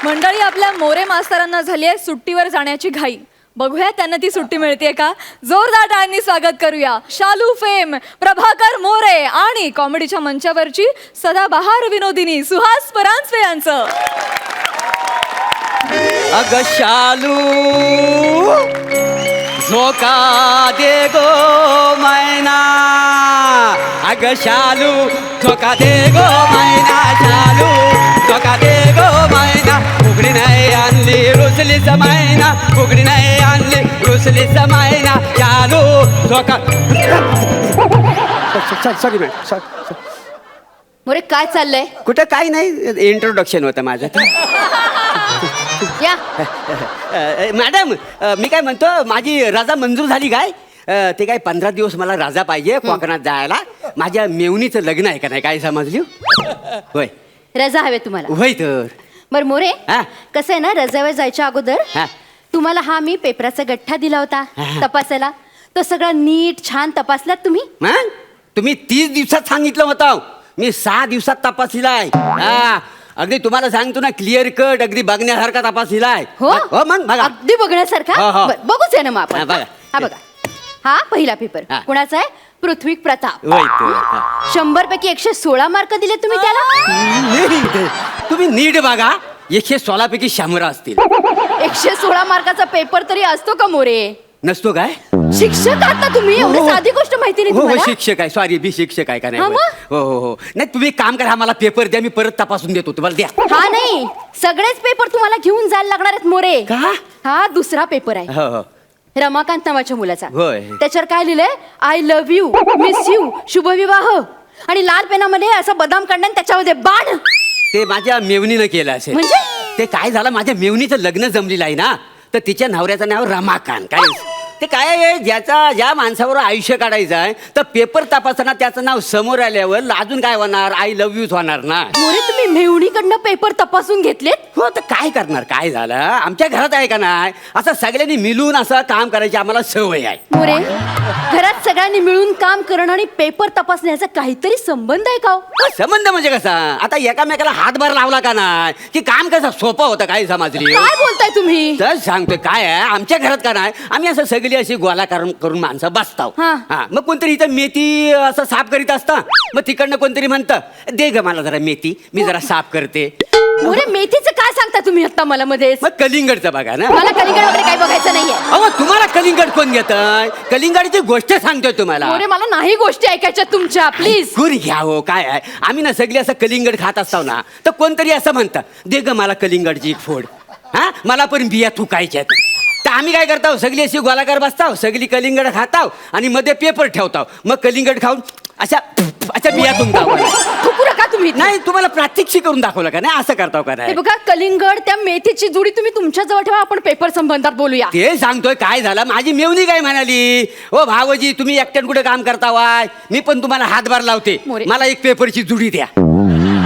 मंडळी, आपल्या मोरे मास्तरांना झाली आहे सुट्टीवर जाण्याची घाई. बघूया त्यांना ती सुट्टी मिळते का. जोरदार टाळ्यांनी स्वागत करूया शालू फेम प्रभाकर मोरे आणि कॉमेडीच्या मंचावरची सदाबहार विनोदिनी सुहास परांजपे यांचं. अग शालू झोका दे गो मैना, अग शालू झोका दे गो मैना, शालू झोका दे गो मैना. उघडी नाही आणली रुसलीच मैना, उघडी नाही आणली रुसलीच मैना, शालू झोका. Sorry madam. मोरे काय चाललंय? कुठं काही नाही, इंट्रोडक्शन होतं माझं. या मॅडम, मी काय म्हणतो, माझी रजा मंजूर झाली काय? ते काय 15 दिवस मला रजा पाहिजे कोकणात जायला. माझ्या मेवणीचं लग्न आहे का नाही, काय समजली? होय रजा हवे तुम्हाला? होय तर. बर मोरे, हा. कसं आहे ना, रजावर जायच्या अगोदर हा. तुम्हाला हा मी पेपराचा गठ्ठा दिला होता हा. तपासायला. तो सगळा नीट छान तपासलात तुम्ही? मग तुम्ही 30 दिवसात सांगितलं होतं, मी 6 दिवसात तपासलेला आहे. हा, अगदी तुम्हाला सांगतो ना, क्लिअर कट, अगदी बघण्यासारखा तपासलेला आहे. हो मग बघा. अगदी बघण्यासारखा. हो, हो. बरं, बघूच आहे ना मग आपण. हा, बघा. हा बघा, हा पहिला पेपर हा. कुणाचा आहे? पृथ्वी प्रताप. होय तर. हा. 100 पैकी 116 मार्क दिले तुम्ही त्याला. तुम्ही नीट बघा, 116 पैकी 100 असतील. 116 मार्काचा पेपर तरी असतो का मोरे? नसतो काय? शिक्षक आहात ना तुम्ही, एवढी हो. साधी गोष्ट माहिती नाही हो हो, तुम्हाला? शिक्षक आहे. सॉरी, बी शिक्षक आहे का नाही? हा, मग? हो हो हो. नाही, तुम्ही एक काम करा, हा मला पेपर द्या, मी परत तपासून देतो तुम्हाला. द्या. हा नाही, सगळेच पेपर तुम्हाला घेऊन जायला लागणार आहेत मोरे. का? हा दुसरा पेपर आहे हो हो. रमाकांत नावाच्या मुलाचा. होय. त्याच्यावर काय लिहिलंय? I love you, miss you, शुभविवाह. आणि लाल पेनामध्ये असं बदाम काढणं आणि त्याच्यामध्ये बाण. ते माझ्या मेवणीनं केलं असेल. म्हणजे? ते काय झालं, माझ्या मेवणीचं लग्न जमलेलं आहे ना, तर तिच्या नवऱ्याचं नाव रमाकांत. काय ते काय आहे, ज्या माणसावर आयुष्य काढायचं आहे, तर पेपर तपासताना त्याचं नाव समोर आल्यावर अजून काय होणार? आय लव्ह यूच होणार ना. मोरे, तुम्ही मेहुणीकडनं पेपर तपासून घेतलेत? हो, तर काय करणार? काय झालं, आमच्या घरात आहे का नाही, असं सगळ्यांनी मिळून असं काम करायची आम्हाला सवय आहे. मोरे, घरात सगळ्यांनी मिळून काम करणं आणि पेपर तपासण्याचा काहीतरी संबंध आहे का हो? संबंध म्हणजे कसा? आता एकामेकाला हातभार लावला का नाही की काम कसं सोपं होतं, काय समजली? काय बोलताय तुम्ही? तर सांगतोय काय आहे, आमच्या घरात का नाही, आम्ही असं सगळी अशी गोला करून माणसं बसताव. हा. हा, मग कोणतरी इथं मेथी असं साफ करीत असता, मग तिकडनं कोणतरी म्हणतं, दे ग मला जरा मेथी, मी जरा साफ करते. मोरे, मेथीचं काय सांगता तुम्ही आता मला मध्ये? मग कलिंगडचं बघा ना. मला कलिंगड वगैरे काही बघायचं नाहीये. अहो, तुम्हाला कलिंगड कोण घेतय? कलिंगडची गोष्ट सांगतोय तुम्हाला. मोरे, मला नाही गोष्टी ऐकायच्या तुमच्या, प्लीज. गुर घ्या हो. काय आहे, आम्ही ना सगळी असं कलिंगड खात असताव ना, तर कोणतरी असं म्हणतं, दे ग मला कलिंगडची एक फोड, हा मला पण बिया थुकायच्यात. तर आम्ही काय करतो, सगळी अशी गोलाकार बसताव, सगळी कलिंगड खाताव आणि मध्ये पेपर ठेवताव, मग कलिंगड खाऊन अशा बिया तुमताव. थुकू नका तुम्ही. नाही, तुम्हाला प्रात्यक्षिक करून दाखवलं का नाही? असं करताव का हे नाही? बघा, कलिंगड त्या मेथीची जुडी तुम्ही तुमच्या जवळ ठेवा, आपण पेपर संबंधात बोलूया. ते सांगतोय काय झालं, माझी मेवणी काय म्हणाली, ओ भावजी तुम्ही एकट्यान कुठे काम करता वाय, मी पण तुम्हाला हातभार लावते, मोरे. मला एक पेपरची जुडी द्या.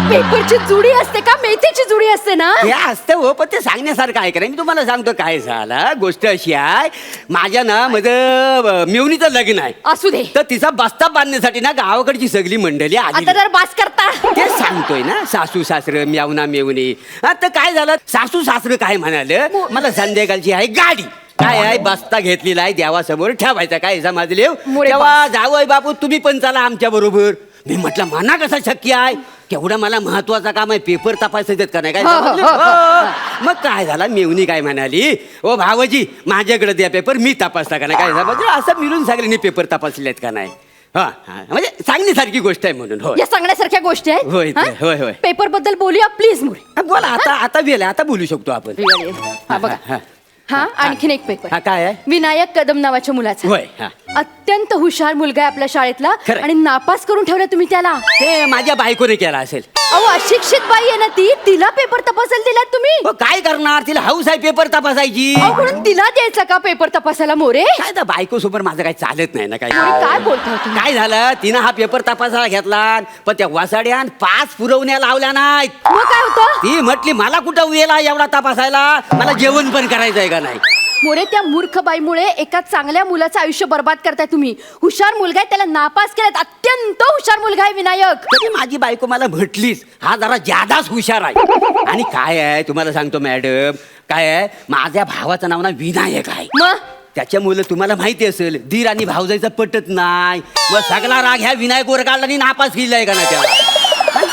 पेपरची जुडी असते का मेथीची जुडी असते ना? हे असतं हो, पण ते सांगण्यासारखं आहे का नाही? मी तुम्हाला सांगतो काय झालं, गोष्ट अशी आहे, माझ्या ना माझं मेवणीचं लग्न आहे. असू दे. तर तिचा बस्ता बांधण्यासाठी ना गावाकडची सगळी मंडळी आली. आता जर बास करता. ते सांगतोय ना, सासू सासरं म्यावना मेवणी. आता काय झालं, सासू सासरं काय म्हणाले, मला संध्याकाळची आहे गाडी, काय आहे बस्ता घेतलेला आहे, देवासमोर ठेवायचा, काय समजले? मोरे तेव्हा जावय बापू तुम्ही पण चला आमच्या बरोबर. मी म्हटलं मना कसं शक्य आहे, केवढं मला महत्वाचं काम आहे, पेपर तपासायचं का नाही? काय समजलं? हो. मग काय झालं, मेवणी काय म्हणाली, ओ भावजी माझ्याकडे द्या पेपर, मी तपासता का नाही? काय समजलं? असं मिळून सगळ्यांनी पेपर तपासलेत का नाही? हा, म्हणजे सांगण्यासारखी गोष्ट आहे म्हणून. हो, या सांगण्यासारख्या गोष्टी होय, आहेत. हा? होय, होय. पेपर बद्दल बोलूया प्लीज मोरे. हा, बोला आता वेळ आहे, आता बोलू शकतो आपण. हा बघा, हा, हा आणखीन एक पेपर. हा, काय आहे? विनायक कदम नावाच्या मुलाचा. होय. हा. अत्यंत हुशार मुलगा आहे आपल्या शाळेतला खरंय. आणि नापास करून ठेवलं तुम्ही त्याला. ते माझ्या बायकोने केला असेल. अहो अशिक्षित बाई आहे ना ती, तिला पेपर तपासायला दिलात तुम्ही. मग काय करणार, तिला हौस आहे पेपर तपासायची. अहो म्हणून तिला द्यायचा का पेपर तपासायला मोरे? काय तर बायको सोबत माझं काही चालत नाही ना. मोरे काय बोलताय तुम्ही? काय झालं, तिनं हा पेपर तपासायला घेतला पण त्या वासाड्यान 5 पुरवण्या लावल्या नाहीत. मग काय होतं? ती म्हटली मला कुठं वेळा एवढा तपासायला, मला जेवण पण करायचं आहे का नाही. मोरे त्या मूर्ख बाईमुळे एका चांगल्या मुलाचं आयुष्य बर्बाद करताय तुम्ही. हुशार मुलगा आहे, त्याला नापास केलात. अत्यंत हुशार मुलगा आहे विनायक. तरी माझी बायको मला म्हटलीच हा जरा जादाच हुशार आहे. आणि काय आहे तुम्हाला सांगतो मॅडम, काय आहे माझ्या भावाचं नाव ना विनायक आहे. मग त्याच्यामुळे तुम्हाला माहिती असेल दीर आणि भावजाईचं पटत नाही. मग सगळा राग ह्या विनायकवर काढला आणि नापास केलाय का नाही त्याला.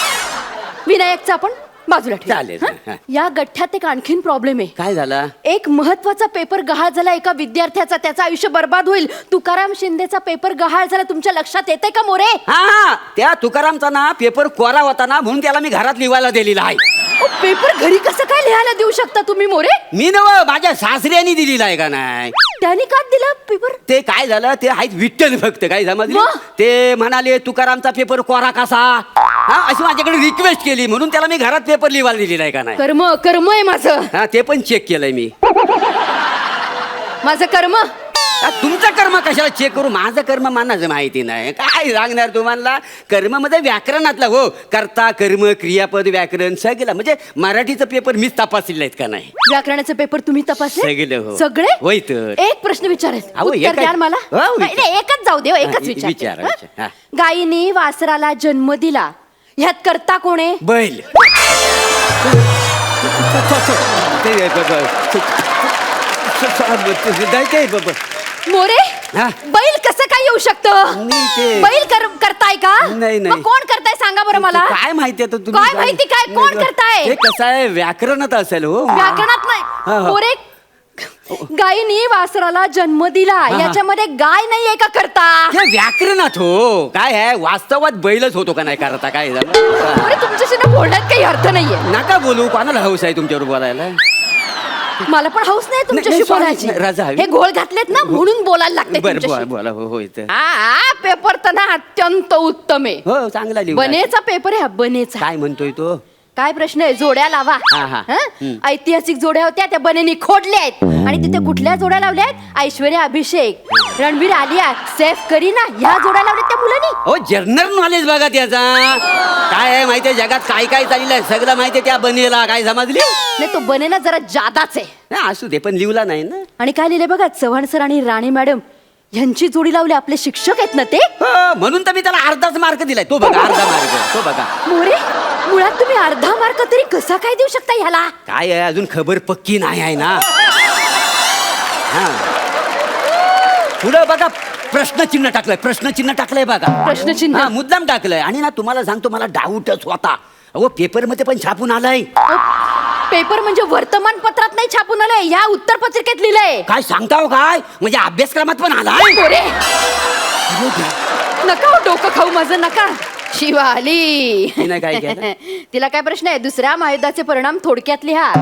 विनायकचा आपण बाजूला ठेवू. चालेल. हं? हा. या गठ्ठ्यात एक आणखीन प्रॉब्लेम आहे. काय झाला. एक महत्वाचा पेपर गहाळ झाला एका विद्यार्थ्याचा, त्याचं आयुष्य बर्बाद होईल. तुकाराम शिंदेचा पेपर गहाळ झाला, तुमच्या लक्षात येते का मोरे? हा त्या तुकारामचा ना पेपर कोरा होता ना, म्हणून त्याला मी घरात लिवायला दिलेला आहे. पेपर घरी कसं काय लिहायला देऊ शकता तुम्ही मोरे? मी नव माझ्या सासऱ्यानी दिलेला आहे का नाही. त्यांनी का दिला पेपर? ते काय झालं, ते आहेत विठ्ठल फक्त काय समजले. मग? ते म्हणाले तुकारामचा पेपर कोरा कसा, हा अशी माझ्याकडे रिक्वेस्ट केली, म्हणून त्याला मी घरात पेपर लिवायला दिलेला आहे का नाही. कर्म कर्म आहे माझं. हा ते पण चेक केलंय मी. माझं कर्म. तुमचं कर्म कशाला चेक करू, माझं कर्म मानाचं माहिती नाही. काय सांगणार तुम्हाला. कर्म मध्ये व्याकरणातला हो, कर्ता कर्म क्रियापद व्याकरण सगळं म्हणजे मराठीचं पेपर मीच तपासलेलं आहेत का नाही. व्याकरणाचे पेपर तुम्ही तपासले? सगळे हो. सगळे? होय तर. एक प्रश्न विचारेल, अहो, उत्तर एकच. द्याल मला? हो, विचार. नाही, नाही, एकच जाऊ दे हो, एकच हा, विचार. विचारा, विचार. हा. गायीने वासराला जन्म दिला, ह्यात करता कोण आहे? बैल. मोरे, हा. बैल कसं काय येऊ शकतं? नाही ते- बैल करताय का? नाही, नाही. मग कोण करताय सांगा बरं मला. काय माहिती आता तुम्ही. काय माहिती काय? कोण करताय? हे कसं आहे व्याकरणात असेल हो. व्याकरणात हा, नाही हा. मोरे. गायीने वासराला जन्म दिला, याच्यामध्ये गाय नाहीये का करता? हे व्याकरणात हो. काय आहे वास्तवात बैलच होतो का नाही करता काय झालं. मोरे, तुमच्याशी ना बोलण्यात काही अर्थ नाहीये. नका बोलू, कोणाला हौस आहे तुमच्यावर बोलायला. मला पण हौस नाही तुमच्याशी नाही, sorry, बोलायची. नाही, राजा हवी. हे घोळ घातलेत ना म्हणून बोलायला लागते बरं तुमच्याशी. बोला हो हो इथं. पेपर तर ना अत्यंत उत्तम आहे. हो चांगला लिहू. बनेचा पेपर आहे हा, बनेचा. काय म्हणतोय तो. काय प्रश्न आहे? जोड्या लावा. हा, हा. हं? ऐतिहासिक जोड्या होत्या, त्या बनेनी खोडल्या आहेत. आणि तिथे कुठल्या जोड्या लावल्या आहेत? ऐश्वर्या अभिषेक, रणबीर आलिया, सैफ करीना, ह्या जोड्या लावल्यात त्या मुलांनी. हो जनरल नॉलेज बघा त्याचा. काय आहे माहितीये जगात काय काय चाललेलं आहे सगळं माहितीये त्या बनेला. काय समजली. नाही तो बनेना जरा जादाच आहे. हा, असू दे पण लिहला नाही ना. आणि काय लिहिले बघा, चव्हाण सर आणि राणे मॅडम ह्यांची जोडी लावली. आपले शिक्षक आहेत ना ते. हो, म्हणून तर मी त्याला अर्धाच मार्क दिलाय. तो बघा अर्धा मार्क तो बघा. मोरे, मुळात तुम्ही अर्धा मार्क तरी कसा काय देऊ शकता ह्याला? काय आहे अजून खबर पक्की नाही आहे ना. हा पुढं बघा प्रश्नचिन्ह टाकलंय. प्रश्नचिन्ह टाकलंय बघा. प्रश्नचिन्ह? हा, मुद्दाम टाकलंय. आणि ना तुम्हाला सांगतो मला डाऊटच होता. अहो पेपर मध्ये पण छापून आलाय. पेपर म्हणजे वर्तमानपत्रात नाही छापून आलंय, या उत्तर पत्रिकेत लिहिलंय. काय सांगताव काय म्हणजे अभ्यासक्रमात पण आलाय. मोरे, नका हो डोकं खाऊ माझं, नका. शिवा आली. तिने काय केलं? तिला काय प्रश्न आहे? दुसऱ्या महायुद्धाचे परिणाम थोडक्यात लिहा.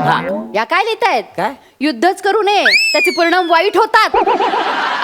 या काय लिहितायत? काय? युद्धच करू नये, त्याचे परिणाम वाईट होतात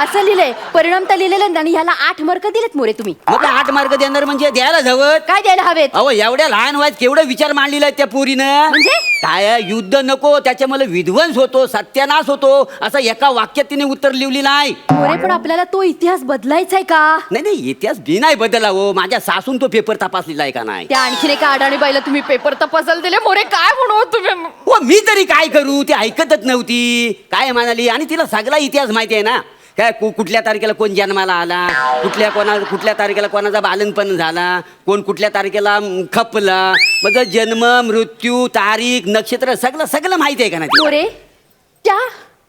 असं लिहिलंय. परिणाम तर लिहिलेले आणि ह्याला 8 मार्क दिलेत मोरे तुम्ही. मग 8 मार्क देणार म्हणजे द्यायला हवं. काय द्यायला हवेत? अहो एवढ्या लहान वयात केवढं विचार मांडलेला आहे त्या पोरीनं. म्हणजे? काय आहे, युद्ध नको त्याच्यामुळे विध्वंस होतो सत्यानाश होतो असं एका वाक्यात तिने उत्तर लिहिली नाही. मोरे, पण आपल्याला तो इतिहास बदलायचा आहे का? नाही नाही इतिहास बी नाही बदलला हो. माझ्या सासून तो पेपर तपासलेला आहे का नाही. त्या आणखीन एका अडाणी बाईला तुम्ही पेपर तपासायला दिले. मोरे काय म्हणू तुम्ही? हो मी तरी काय करू. ती ऐकतच नव्हती. काय म्हणाली. आणि तिला सगळा इतिहास माहिती आहे ना. काय कुठल्या तारखेला कोण जन्माला आला, कुठल्या तारखेला कोणाचा बालनपण झाला, कोण कुठल्या तारखेला खपला, मग जन्म मृत्यू तारीख नक्षत्र सगळं माहिती आहे का नाही. मोरे,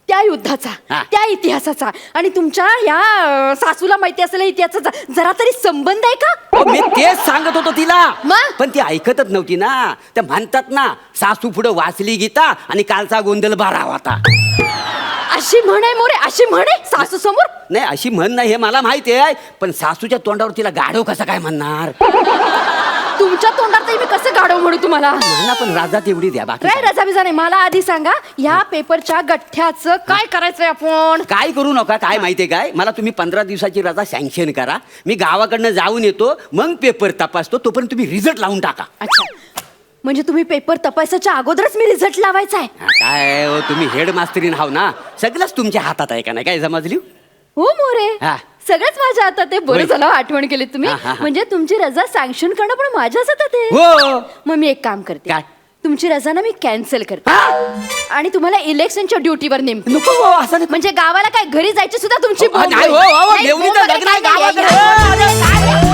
त्या युद्धाचा, हा. त्या इतिहासाचा आणि तुमच्या या सासूला माहिती असलेल्या इतिहासाचा जरा तरी संबंध आहे का? हो, मी तेच सांगत होतो तिला. मग? पण ती ऐकतच नव्हती ना. त्या म्हणतात ना सासू पुढे वाचली गीता आणि कालचा गोंधळ बारा होता. अशी म्हण आहे मोरे, अशी म्हण आहे सासू समोर? नाही अशी म्हण नाही हे मला माहिती आहे. पण सासूच्या तोंडावर तिला गाढव कसं काय म्हणणार. तुमच्या तोंडातही मी कसं गाडव म्हणू तुम्हाला? मला पण राजा तेवढी द्या बाकी काय रजा बिजा नाही, मला आधी सांगा ह्या पेपरच्या गठ्ठ्याचं काय करायचंय आपण? काय करू नका. काय माहितीये काय, मला तुम्ही 15 दिवसाची रजा सँक्शन करा. मी गावाकडनं जाऊन येतो, मग पेपर तपासतो. तोपर्यंत तुम्ही रिझल्ट लावून टाका. अच्छा, म्हणजे तुम्ही पेपर तपासायच्या अगोदरच मी रिझल्ट लावायचा आहे? हा, काय हो, तुम्ही हेड मास्टरीन हाव ना, सगळंच तुमच्या हातात आहे का नाही? काय समजली? हो मोरे, हा. सगळंच माझ्या हातात आहे. बरं होय. झालं आठवण केली तुम्ही. हा, हा, हा. म्हणजे तुमची रजा सँक्शन करणं पण माझ्याच हातात आहे. हो. मग मी एक काम करते. काय? तुमची रजा ना मी कॅन्सल करते आणि तुम्हाला इलेक्शनच्या ड्युटीवर नेमते. नको हो, असं नाही. म्हणजे गावाला काय घरी जायची सुद्धा तुमची नाही हो, हो, नाही, मेवणीचं बोंब लग्न आहे वगैरे काय नाही. गावाकडे.